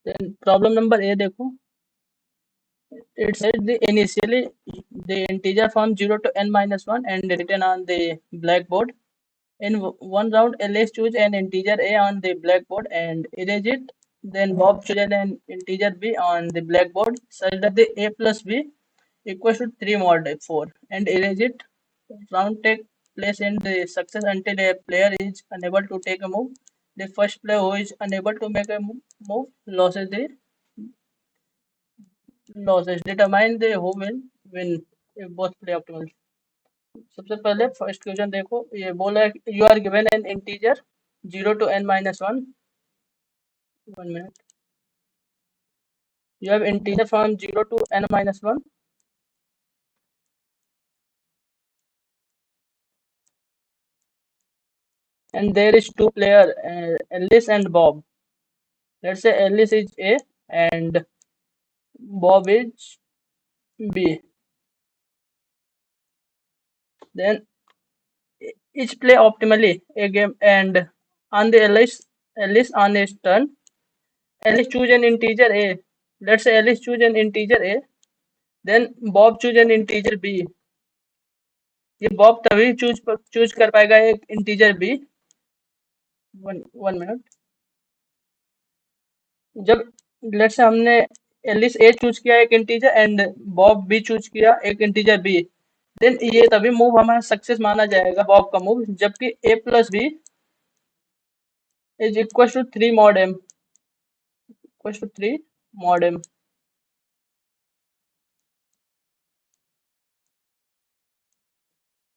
Then problem number A देखो, it says the initially the integer from 0 to n minus 1 and written on the blackboard. In one round, Alice choose an integer a on the blackboard and erase it. Then Bob chooses an integer b on the blackboard such that the a plus b equals to 3 mod 4 and erase it. Round take place in the success until a player is unable to take a move. The first player who is unable to make a move loses. Determine the who will win if both play optimal. सबसे पहले first question देखो, ये बोला है you are given an integer 0 to n minus 1. 1 minute. You have integer from 0 to n minus 1 and there is two player, Alice and Bob. Let's say Alice is A and Bob is B. Then each play optimally a game, and on the Alice on his turn, Alice choose an integer A. Let's say Alice choose an integer A. Then Bob choose an integer B. ये Bob तभी choose कर पाएगा एक integer B. 1 minute. जब let's say हमने Alice A choose किया एक integer and Bob B choose किया एक इंटीजर बी, देन ये तभी मूव हमारा सक्सेस माना जाएगा बॉब का मूव, जबकि A plus B is equal to 3 mod m. Equal to 3 mod m.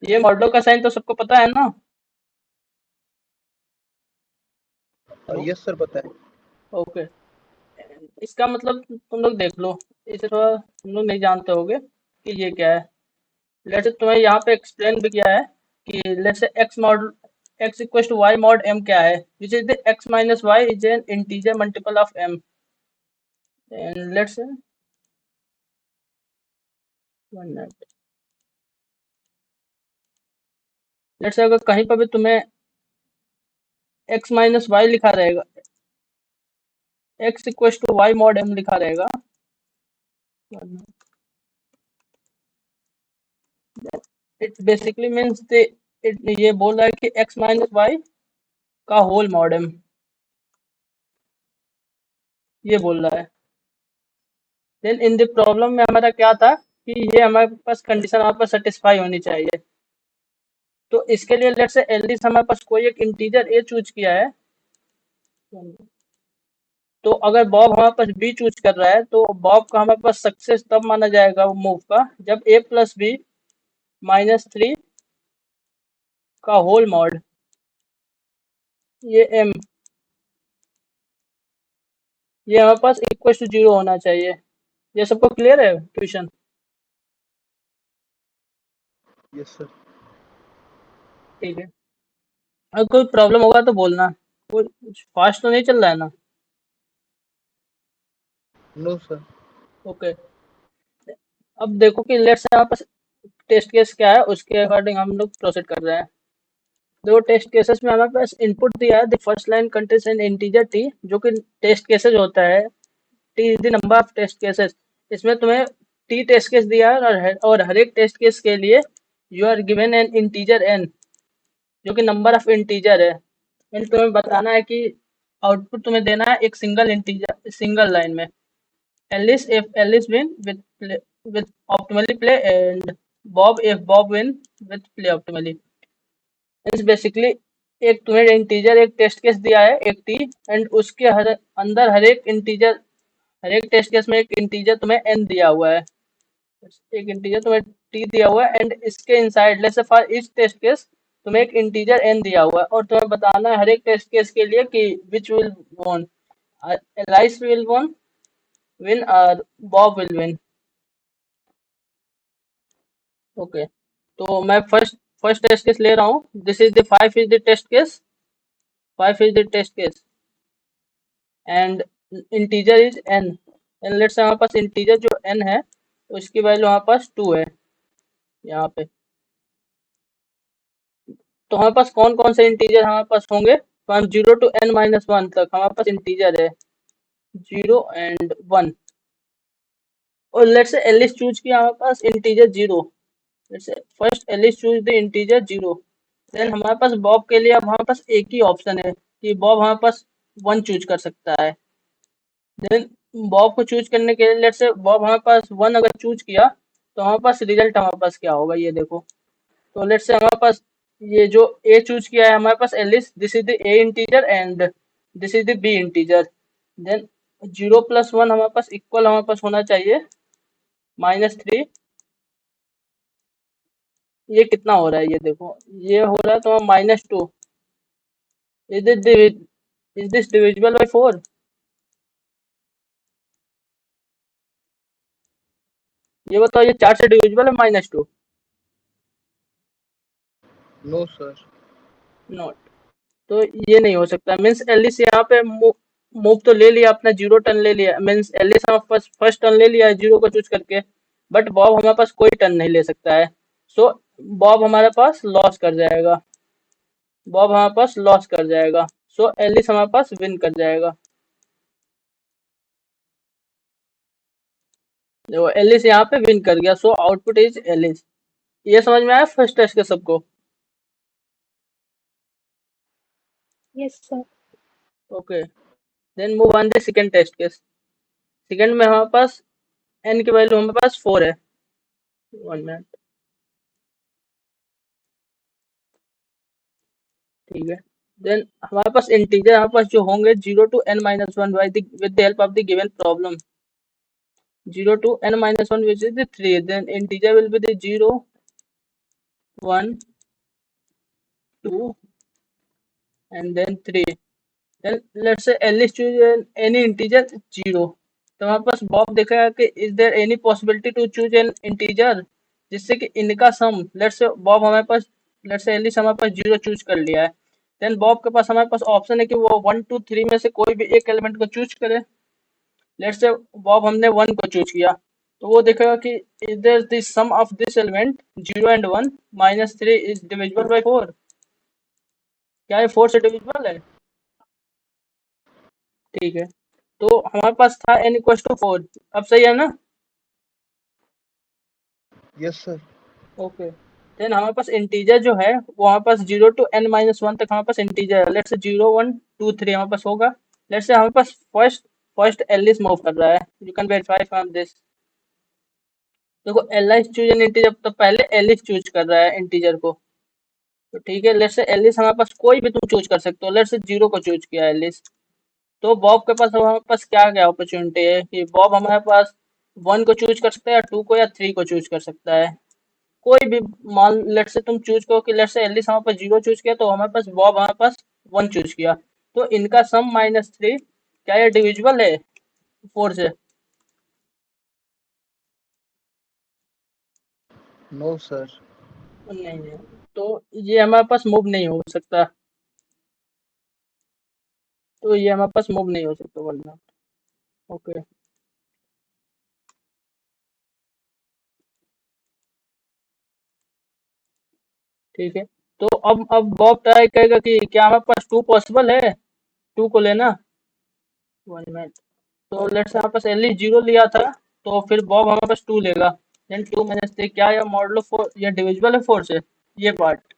ये मॉडलो का साइन तो सबको पता है ना? यस सर पता है. ओके. इसका मतलब तुम लोग देख लो, इसे थोड़ा तुम लोग नहीं जानते होगे कि ये क्या है. लेट्स से तुम्हें यहाँ पे एक्सप्लेन भी किया है कि let's say x equal to y mod m क्या है, which is the x minus y is an integer multiple of m. And let's say 1 minute. Let's say अगर कहीं पर भी तुम्हें x माइनस y लिखा रहेगा, x equal to y mod m लिखा रहेगा, इट बेसिकली मीन्स ये बोल रहा है कि x माइनस y का होल mod m, ये बोल रहा है. देन इन द प्रॉब्लम में हमारा क्या था कि ये हमारे पास कंडीशन हमारे पास सेटिस्फाई होनी चाहिए. तो इसके लिए लेट्स से एलिस हमारे पास कोई एक इंटीजर ए चूज किया है, तो अगर बॉब हमारे पास बी चूज कर रहा है तो बॉब का हमारे पास सक्सेस तब माना जाएगा वो मूव का जब ए प्लस बी -3 का होल मॉड, ये एम, ये हमारे पास इक्वल टू 0 होना चाहिए. ये सबको क्लियर है ट्यूशन? Yes sir. ठीक है. अगर कोई प्रॉब्लम होगा तो बोलना. कोई फास्ट तो नहीं चल रहा है ना? No sir. ओके. अब देखो कि लेट्स से हमारे पास टेस्ट केस क्या है, उसके अकॉर्डिंग हम लोग प्रोसीड कर रहे हैं. दो टेस्ट केसेस में हमारे पास इनपुट दिया है, the first line contains an integer T, जो कि टेस्ट केसेस होता है. T is the number of test cases. इसमें तुम्हें टी टेस्ट केस दिया है और हर एक टेस्ट केस के लिए you are given an integer N, जो कि नंबर ऑफ इंटीजर है. एंड तुम्हें बताना है कि आउटपुट तुम्हें देना है एक सिंगल इंटीजर सिंगल लाइन में. Alice if Alice win with optimally play and Bob if Bob win with play optimally. Means basically एक तुम्हें इंटीजर एक टेस्ट केस दिया है एक टी, एंड उसके अंदर हर एक टेस्ट केस में एक इंटीजर तुम्हें एन दिया हुआ है. एक इंटीजर तुम्हें टी दिया हुआ है एंड इसके inside let's say for each test case तुम्हें एक इंटीजर एन दिया हुआ है और तुम्हें बताना है हर एक टेस्ट केस के लिए कि which will won, Alice will win और बॉब विल विन. ओके. तो मैं फर्स्ट टेस्ट केस ले रहा हूँ. This is the 5 is the test case. 5 is the test case and integer is n. and let's say हमारे पास integer जो n है उसकी वैल्यू हमारे पास 2 है यहाँ पे. तो हमारे पास कौन कौन से इंटीजर हमारे पास होंगे फ्रॉम 0 to n - 1 तक हमारे पास इंटीजर है. 0 एंड 1। और लेट्स से एलिस चूज किया हमारे पास integer 0। Let's say first Alice choose the integer 0। Then हमारे पास बॉब के लिए अब हमारे पास एक ही ऑप्शन है कि बॉब हमारे पास 1 चूज कर सकता है। देन बॉब को चूज करने के लिए लेट्स से बॉब हमारे पास 1 अगर चूज किया तो हमारे पास रिजल्ट हमारे पास क्या होगा ये देखो। तो लेट्स से हमारे पास ये जो ए चूज किया है हमारे पास Alice, this is the A integer and this is the B integer. Then 0 + 1 हमारे पास इक्वल हमारे पास होना चाहिए -3। ये कितना हो रहा है ये देखो, ये हो रहा है तो -2। Is this divisible by 4? ये बताओ ये 4 से डिविजिबल है -2? No sir. नॉट। तो ये नहीं हो सकता। मीन्स एलिस यहाँ पे मूव तो ले लिया अपना, 0 टर्न ले लिया। मीन्स एलिस हमारे पास फर्स्ट टर्न ले लिया है 0 को चूज करके, बट बॉब हमारे पास कोई टर्न नहीं ले सकता है। सो बॉब हमारे पास लॉस कर जाएगा। बॉब हमारे पास लॉस कर जाएगा। सो एलिस हमारे पास विन कर जाएगा। देखो एलिस यहाँ पे विन कर गया। So output is Alice. ये समझ में आया फर्स्ट टेस्ट के सबको? Yes, sir. Okay. Then move on the second test case. Second में हमारे पास एन की वैल्यू हमारे पास 4 है। 1 मिनट। ठीक है। देन हमारे पास इंटीजर हमारे पास जो होंगे 0 to n-1 by the with the help of the given problem. 0 to n-1 which is the 3, then integer will be the 0 1 2 and then 3। then let's say Alice choose any integer 0। तो हमारे पास Bob देखेगा कि is there any possibility to choose an integer जिससे कि इनका सम, let's say Bob हमारे पास, let's say Alice हमारे पास 0 चूज कर लिया है। देन बॉब के पास हमारे पास ऑप्शन है कि वो 1 2 3 में से कोई भी एक एलिमेंट को चूज करे। लेट्स से बॉब हमने 1 को चूज किया तो वो देखेगा कि is there the sum of this element 0 and 1 -3 is divisible by 4। क्या ये 4 से डिविजिबल है? ठीक है। तो हमारे पास था n इक्वल टू 4। अब सही है ना? Yes sir. ओके। देन हमारे पास इंटीजर जो है वो हमारे पास 0 to n-1 तक हमारे पास इंटीजर है। लेट्स से 0 1 2 3 हमारे पास होगा। लेट्स से हमारे पास फर्स्ट एलिस मूव कर रहा है। You can verify from this. देखो एलिस चूज एन इंटीजर, तो पहले एलिस चूज कर रहा है इंटीजर को। तो ठीक है, लेट्स से एलिस हमारे पास कोई भी तुम चूज कर सकते हो। लेट्स से 0 को चूज किया एलिस। तो बॉब के पास अब हमारे पास क्या क्या अपॉर्चुनिटी है कि बॉब हमारे पास 1 को चूज कर सकता है, 2 को या 3 को चूज कर सकता है। कोई भी मान, लेट्स से तुम चूज करो कि लेट्स से एलिस हमारे पास 0 चूज किया तो हमारे पास बॉब हमारे पास 1 चूज किया। तो इनका सम -3 क्या ये डिविजिबल है 4 से? No sir. नहीं है। तो ये हमारे पास मूव नहीं हो सकता। तो ये हमारे पास मूव नहीं हो सकता वरना। ओके। ठीक है। तो अब बॉब ट्राई करेगा कि क्या हमारे पास 2 पॉसिबल है, 2 को लेना। 1 मिनट। तो लेट्स हमारे पास एलिस 0 लिया था तो फिर बॉब हमारे पास 2 लेगा। देन 2 -3 क्या या मॉडलो 4 या डिविजिबल है 4 से? ये पार्ट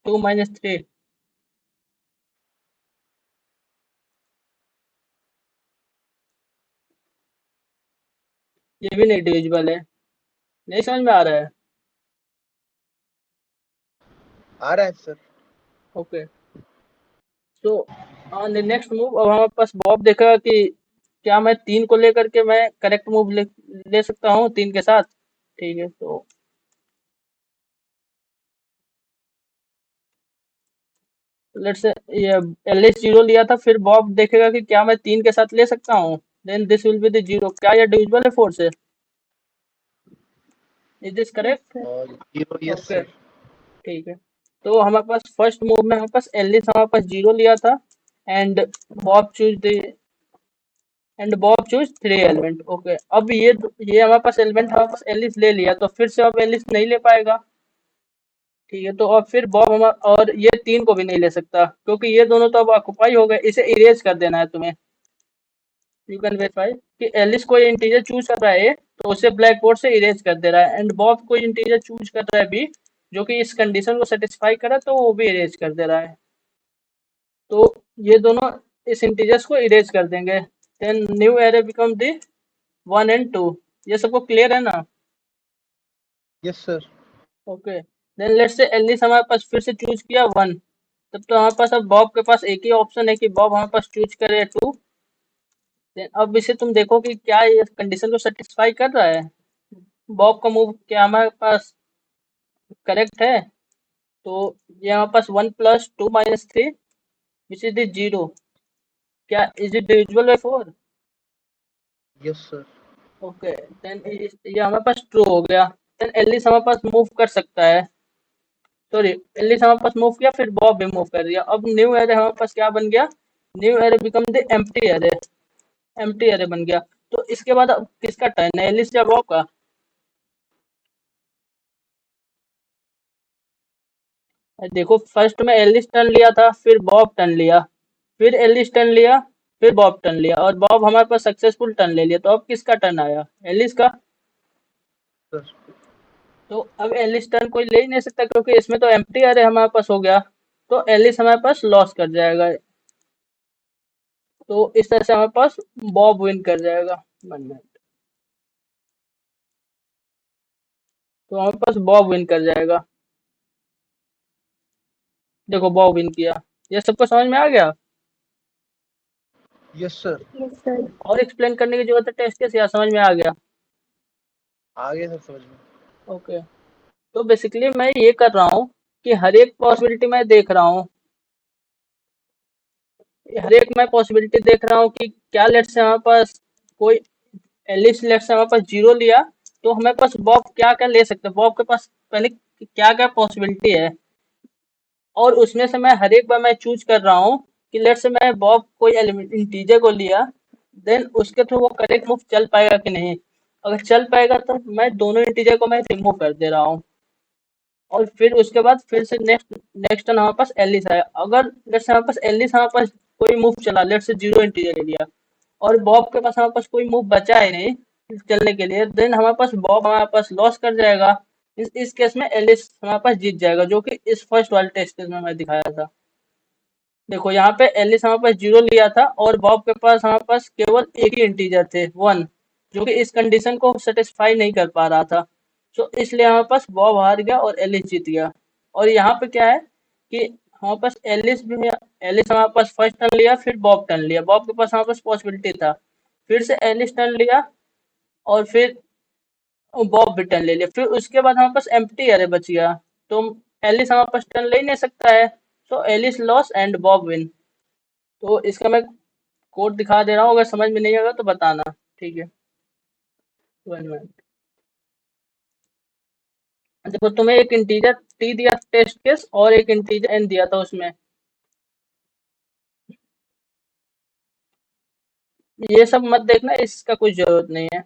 2 -3 ये भी नहीं डिविजिबल है। नहीं समझ में आ रहा है? आ रहा है सर। ओके। तो ऑन द नेक्स्ट मूव अब हमारे पास बॉब देखेगा कि क्या मैं 3 को लेकर के मैं करेक्ट मूव ले सकता हूँ 3 के साथ। ठीक है। तो लेट्स से ये एलिस 0 लिया था, फिर बॉब देखेगा कि क्या मैं 3 के साथ ले सकता हूँ। Then this will be the 0। क्या ये डिविजिबल है 4 से? Is this Yes, correct? sir. और 0 यस ओके। सर। ठीक है। तो हमारे पास फर्स्ट मूव में हमारे पास एलिस हमारे पास 0 लिया था and Bob choose the Bob choose 3 element. Okay. अब ये हमारे पास एलिमेंट हमारे पास एलिस ले लिया तो फिर से अब एलिस नहीं ले पाएगा। ठीक है। तो अब फिर बॉब हमारा और ये 3 को भी नहीं ले सकता क्योंकि ये दोनों तो अब ऑक्युपाई हो गए। इसे इरेज कर देना है तुम्हें। यू कैन वेरीफाई कि एलिस कोई इंटीजर चूज कर रहा है A, तो उसे ब्लैक बोर्ड से इरेज कर दे रहा है, एंड बॉब कोई इंटीजर चूज कर रहा है B, जो कि इस कंडीशन को सेटिस्फाई करे तो वो भी इरेज कर दे रहा है। तो ये दोनों इस इंटीजर्स को इरेज कर देंगे, then new array become the 1 and 2। ये सबको क्लियर है ना? Yes, sir. Okay, then let's say Alice हमारे पास फिर से चूज किया 1, तब तो हमारे पास अब बॉब के पास एक ही ऑप्शन है कि बॉब हमारे पास चूज करे 2। देन अब इसे तुम देखो कि क्या ये कंडीशन को सेटिस्फाई कर रहा है, बॉब का मूव क्या हमारे पास करेक्ट है? तो ये हमारे पास 1 + 2 - 3 विच इज द 0, क्या is it divisible by 4? Yes, sir. Okay, then ये हमारे पास ट्रू हो गया। देन एलिस हमारे पास मूव कर सकता है, सॉरी एलिस हमारे पास मूव किया, फिर बॉब भी मूव कर दिया। अब न्यू एरे हमारे पास क्या बन गया? New array become the empty array, empty array बन गया। तो इसके बाद अब किसका टर्न है, एलिस या बॉब का? देखो फर्स्ट में एलिस टर्न लिया था, फिर बॉब टर्न लिया, फिर एलिस टर्न लिया, फिर बॉब टर्न लिया, और बॉब हमारे पास सक्सेसफुल टर्न ले लिया। तो अब किसका टर्न आया? एलिस का। Sir. तो अब एलिस टर्न कोई ले ही नहीं सकता, क्योंकि इसमें तो एम्प्टी एरे हमारे पास हो गया, तो एलिस हमारे पास लॉस कर जाएगा। तो इस तरह से हमारे पास बॉब विन कर जाएगा। 1 मिनट, तो हमारे पास बॉब विन कर जाएगा। देखो बॉब विन किया। ये सबको समझ में आ गया? Yes, sir. Yes, sir. और एक्सप्लेन करने की जरूरत है टेस्ट केस, या समझ में आ गया? आ गया सर समझ में। ओके, तो बेसिकली मैं ये कर रहा हूँ कि हर एक पॉसिबिलिटी मैं देख रहा हूँ, हर एक मैं पॉसिबिलिटी देख रहा हूँ कि क्या लेट्स से हमारे पास कोई एलिस लेट्स से हमारे पास 0 लिया, तो हमारे पास बॉब क्या क्या ले सकते हैं, बॉब के पास पहले क्या क्या पॉसिबिलिटी है, और उसमें से मैं हर एक बार मैं चूज कर रहा हूँ कि लेट्स से मैं बॉब कोई एलिमेंट इंटीजर को लिया, देन उसके थ्रू वो करेक्ट मूव चल पाएगा कि नहीं। अगर चल पाएगा तो मैं दोनों इंटीजर को मैं रिमूव कर दे रहा हूँ, और फिर उसके बाद फिर से नेक्स्ट नेक्स्ट टर्न हमारे पास एलिस आया। अगर लेट्स हमारे पास एलिस हमारे पास कोई मूव चला, लेट्स से 0 इंटीजर ले लिया, और बॉब के पास हमारे पास कोई मूव बचा ही नहीं चलने के लिए, देन हमारे पास बॉब हमारे पास लॉस कर जाएगा। इस केस में एलिस हमारे पास जीत जाएगा, जो कि इस फर्स्ट वाले टेस्ट केस में मैं दिखाया था। देखो यहाँ पे एलिस हमारे पास 0 लिया था, और बॉब के पास हमारे पास केवल एक ही इंटीजर थे 1, जो कि इस कंडीशन को सेटिस्फाई नहीं कर पा रहा था। तो इसलिए हमारे पास बॉब हार गया और एलिस जीत गया। और यहाँ पे क्या है कि हमारे पास एलिस भी है, एलिस हमारे पास फर्स्ट टर्न लिया, फिर बॉब टर्न लिया, बॉब के पास हमारे पास पॉसिबिलिटी था, फिर से एलिस टर्न लिया, और फिर बॉब भी टर्न ले लिया, फिर उसके बाद हमारे पास एम्प्टी एरे बच गया। तो एलिस हमारे पास टर्न ले ही नहीं सकता है, तो Alice loss and Bob win. तो इसका मैं कोड दिखा दे रहा हूँ, अगर समझ में नहीं आएगा तो बताना, ठीक है? 1 मिनट। देखो तुम्हें एक इंटीजर टी दिया टेस्ट केस, और एक इंटीजर एन दिया था उसमें। ये सब मत देखना, इसका कोई जरूरत नहीं है।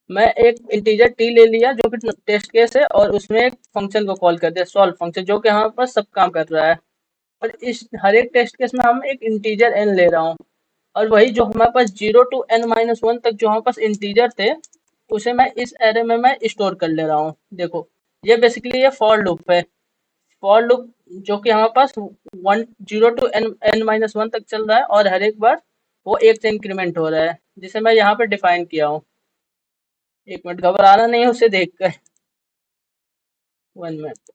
मैं एक इंटीजर टी ले लिया जो कि टेस्ट केस है, और उसमें एक फंक्शन को कॉल कर दिया, सॉल्व फंक्शन, जो कि हमारे पास सब काम कर रहा है। और इस हर एक टेस्ट केस में हम एक इंटीजर एन ले रहा हूँ, और वही जो हमारे पास 0 to n-1 तक जो हमारे पास इंटीजर थे, उसे मैं इस एरे में मैं स्टोर कर ले रहा हूँ। देखो ये बेसिकली ये फॉर लूप है, फॉर लूप जो कि हमारे पास 0 to n-1 तक चल रहा है, और हर एक बार वो एक से इंक्रीमेंट हो रहा है, जिसे मैं यहाँ पे डिफाइन किया हूँ। एक मिनट, घबराना नहीं है उसे देख कर। 1 मिनट।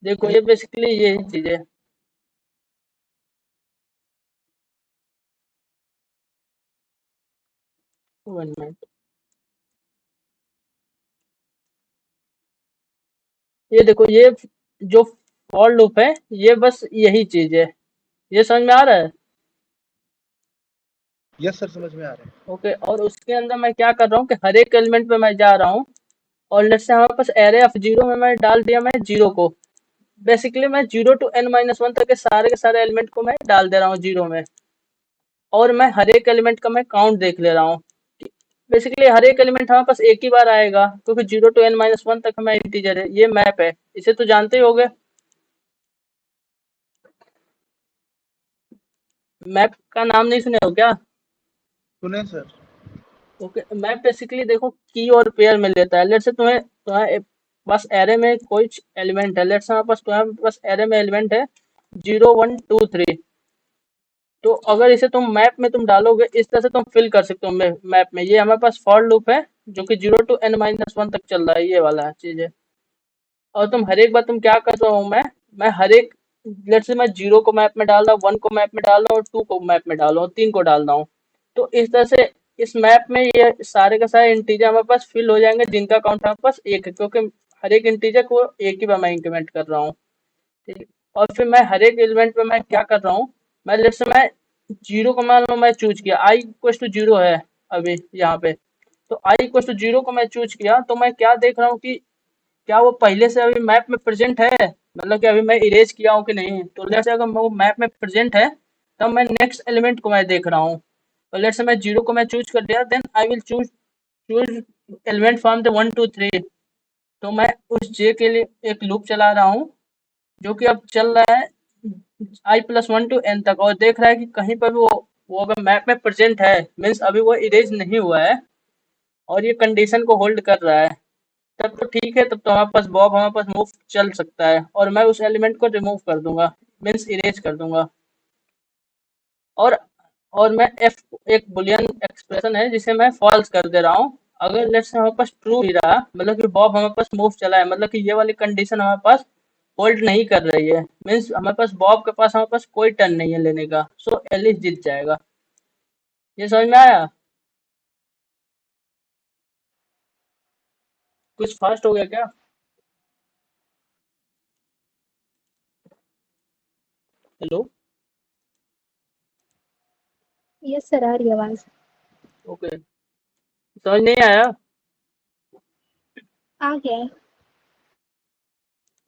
देखो ये बेसिकली यही चीज है। वन मिनट, ये देखो ये जो फॉर लूप है, ये बस यही चीज है। ये समझ में आ रहा है? यस सर समझ में आ रहा है। ओके, और उसके अंदर मैं क्या कर रहा हूँ कि हर एक एलिमेंट पे मैं जा रहा हूँ, और लेट्स से हमारे पास एरे ऑफ 0 में मैं डाल दिया मैं 0 को। बेसिकली मैं 0 to n-1 तक के सारे एलिमेंट को मैं डाल दे रहा हूँ 0 में, और मैं हर एक एलिमेंट का मैं काउंट देख ले रहा हूँ। बेसिकली हर एक एलिमेंट हमारे पास एक ही बार आएगा, क्योंकि 0 to n-1 तक हमारा इंटीजर है। ये मैप है, इसे तो जानते ही होगे। मैप का नाम नहीं सुने हो क्या? सुने सर। ओके, मैप बेसिकली देखो की और पेयर में लेता है। लेट्स से तुम्हारे पास एरे में कोई एलिमेंट है। लेट्स से हमारे पास तुम्हारे पास एरे में एलिमेंट है 0 1 2 3। तो अगर इसे तुम मैप में तुम डालोगे, इस तरह से तुम फिल कर सकते हो मैप में। ये हमारे पास फॉर लूप है जो कि 0 to n-1 तक चल रहा है, ये वाला चीज है। और तुम हर एक बार तुम क्या कर रहा हूँ मैं हर एक, लेट्स से मैं 0 को मैप में डाल रहा हूँ, 1 को मैप में डाल रहा हूँ और 2 को मैप में डाल रहा हूँ, 3 को डाल रहा हूँ। तो इस तरह से इस मैप में ये सारे का सारे इंटीजर हमारे पास फिल हो जाएंगे जिनका काउंट हमारे पास एक है, क्योंकि हर एक इंटीजर को एक ही बार मैं इंक्रीमेंट कर रहा हूँ। ठीक है। और फिर मैं हर एक एलिमेंट पे मैं क्या कर रहा हूँ, मैं लेट्स से मैं 0 को मान लो मैं चूज किया, आई इक्वल टू 0 है अभी यहाँ पे। तो आई इक्वल टू 0 को मैं चूज किया, तो मैं क्या देख रहा हूँ कि क्या वो पहले से अभी मैप में प्रेजेंट है, मतलब कि अभी मैं इरेज किया हूँ कि नहीं। तो लेट्स से अगर वो मैप में प्रेजेंट है, तब मैं नेक्स्ट एलिमेंट को मैं देख रहा हूँ। तो लेट्स से मैं 0 को मैं चूज कर लिया, then I will choose choose element from the 1 2 3। तो मैं उस जे के लिए एक लूप चला रहा हूँ जो कि अब चल रहा है i+1 to n तक, और देख रहा है कि कहीं पर भी वो अगर मैप में प्रेजेंट है, मीन्स अभी वो इरेज नहीं हुआ है और ये कंडीशन को होल्ड कर रहा है। तब तो ठीक है, तब तो हमारे पास बॉब हमारे पास मूव चल सकता है और मैं उस एलिमेंट को रिमूव कर दूंगा, मीन्स इरेज कर दूंगा। और और मैं एफ, एक बुलियन एक्सप्रेशन है जिसे मैं फॉल्स कर दे रहा हूँ। अगर लेट्स से हमारे पास ट्रू ही रहा, मतलब कि बॉब हमारे पास मूव चला है, मतलब कि ये वाली कंडीशन हमारे पास होल्ड नहीं कर रही है, मीन्स हमारे पास बॉब के पास हमारे पास कोई टर्न नहीं है लेने का, सो एलिस जीत जाएगा। ये समझ में आया? कुछ फास्ट हो गया क्या? हेलो। यस सर, आ रही है आवाज। ओके, समझ नहीं आया? आ गया है।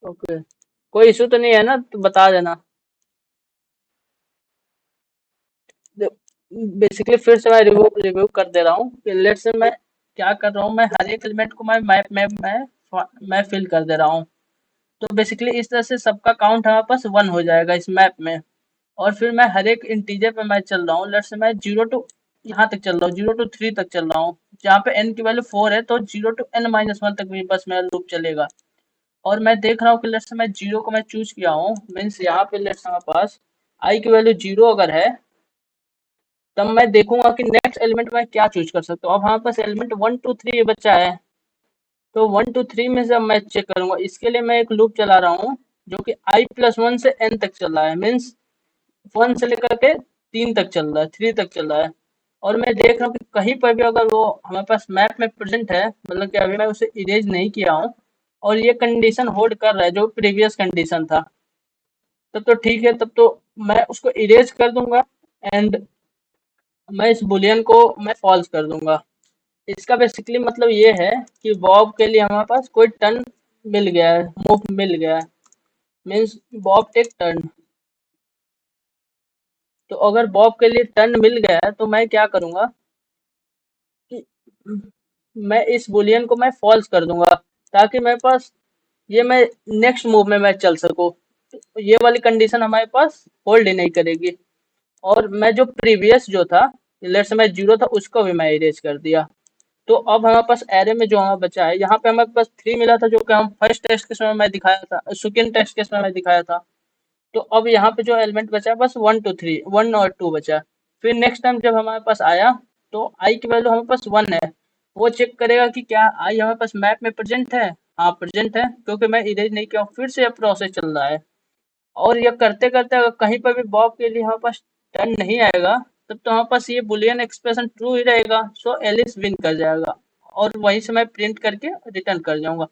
ओके, कोई इशू तो नहीं है ना, तो बता देना। बेसिकली फिर से मैं रिव्यू रिव्यू कर दे रहा हूँ कि लेट्स से मैं क्या कर रहा हूँ, मैं हर एक एलिमेंट को मैं मैप में मैं फिल कर दे रहा हूँ। तो बेसिकली इस तरह से सबका काउंट हमारे पास 1 हो जाएगा इस मैप में। और फिर मैं हर एक इंटीजर पे मैं चल रहा हूँ, लेट्स से मैं 0 टू यहाँ तक चल रहा हूँ, 0 to 3 तक चल रहा हूँ। जहाँ पे n की वैल्यू 4 है, तो 0 to n-1 तक भी बस मेरा लूप चलेगा। और मैं देख रहा हूँ कि लेट्स से मैं 0 को मैं चूज किया हूँ, मीन्स यहाँ पे लेट्स हमारे पास i की वैल्यू 0 अगर है, तब मैं देखूंगा कि नेक्स्ट एलिमेंट में क्या चूज कर सकता हूँ। अब हमारे पास एलिमेंट 1 2 3 बचा है, तो 1 2 3 में से अब मैं चेक करूंगा। इसके लिए मैं एक लूप चला रहा हूँ जो कि i+1 से n तक चल रहा है, मीन्स 1 से लेकर के 3 तक चल रहा है, 3 तक चल रहा है। और मैं देख रहा हूँ कि कहीं पर भी अगर वो हमारे पास मैप में प्रेजेंट है, मतलब कि अभी मैं उसे इरेज नहीं किया हूँ और ये कंडीशन होल्ड कर रहा है जो प्रीवियस कंडीशन था, तब तो ठीक है, तब तो मैं उसको इरेज कर दूंगा एंड मैं इस बुलियन को मैं फॉल्स कर दूंगा। इसका बेसिकली मतलब ये है कि बॉब के लिए हमारे पास कोई टर्न मिल गया है, मूव मिल गया है, मीन्स बॉब टेक टर्न। तो अगर बॉब के लिए टर्न मिल गया है, तो मैं क्या करूंगा कि मैं इस बुलियन को मैं फॉल्स कर दूंगा, ताकि मेरे पास ये मैं नेक्स्ट मूव में मैं चल सकूं। ये वाली कंडीशन हमारे पास होल्ड ही नहीं करेगी। और मैं जो प्रीवियस जो था, लेट्स से मैं 0 था, उसको भी मैं इरेज कर दिया। तो अब हमारे पास एरे में जो हमारा बचा है, यहाँ पे हमारे पास 3 मिला था जो कि हम फर्स्ट टेस्ट के समय में दिखाया था, सेकेंड टेस्ट के समय में दिखाया था। तो अब यहाँ पे जो एलिमेंट बचा है बस 1 2 3, 1 और 2 बचा। फिर नेक्स्ट टाइम जब हमारे पास आया, तो आई की वैल्यू हमारे पास 1 है। वो चेक करेगा कि क्या आई हमारे पास मैप में प्रेजेंट है। हाँ प्रेजेंट है, क्योंकि मैं इरेज नहीं किया हूँ। फिर से यह प्रोसेस चल रहा है और ये करते करते अगर कहीं पर भी बॉब के लिए हमारे पास टर्न नहीं आएगा, तब तो हमारे पास ये बुलियन एक्सप्रेशन ट्रू ही रहेगा, सो एलिस विन कर जाएगा और वहीं से मैं प्रिंट करके रिटर्न कर जाऊंगा।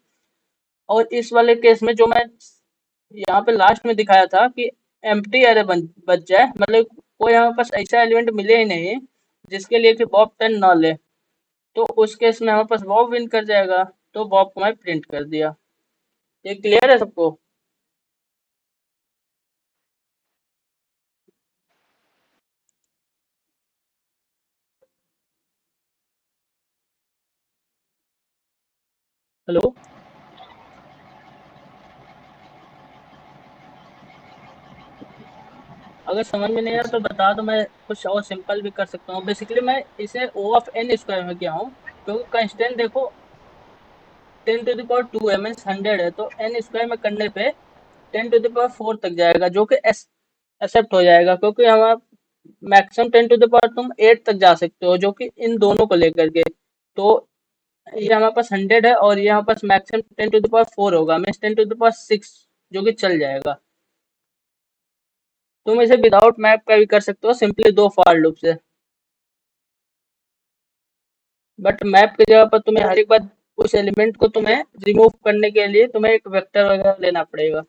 और इस वाले केस में जो मैं यहाँ पे लास्ट में दिखाया था कि एम्प्टी एरे बच जाए, मतलब कोई हमारे पास ऐसा एलिमेंट मिले ही नहीं जिसके लिए कि बॉब टर्न ना ले, तो उस केस में हमारे पास बॉब विन कर जाएगा। तो बॉब को मैं प्रिंट कर दिया। ये क्लियर है सबको? हेलो। अगर समझ में नहीं आया तो बता दो, मैं कुछ और सिंपल भी कर सकता हूँ। बेसिकली मैं इसे ओ ऑफ एन स्क्वायर में किया हूँ, क्योंकि कंस्टेंट देखो 10⁻² है, मीन्स 100 है, तो एन स्क्वायर में करने पे 10⁻4 तक जाएगा, जो कि एक्सेप्ट हो जाएगा, क्योंकि हमारा मैक्सिमम 10 तुम 8 तक जा सकते हो, जो कि इन दोनों को लेकर के। तो ये हमारे पास 100 है और ये हमारे पास मैक्सिमम 10⁻4 होगा, मीन्स 10⁻6, जो कि चल जाएगा। तुम इसे विदाउट मैप का भी कर सकते हो, सिंपली दो फॉर लूप से। बट मैप की जगह पर तुम्हें हर एक बार उस एलिमेंट को तुम्हें रिमूव करने के लिए तुम्हें एक वेक्टर वगैरह लेना पड़ेगा।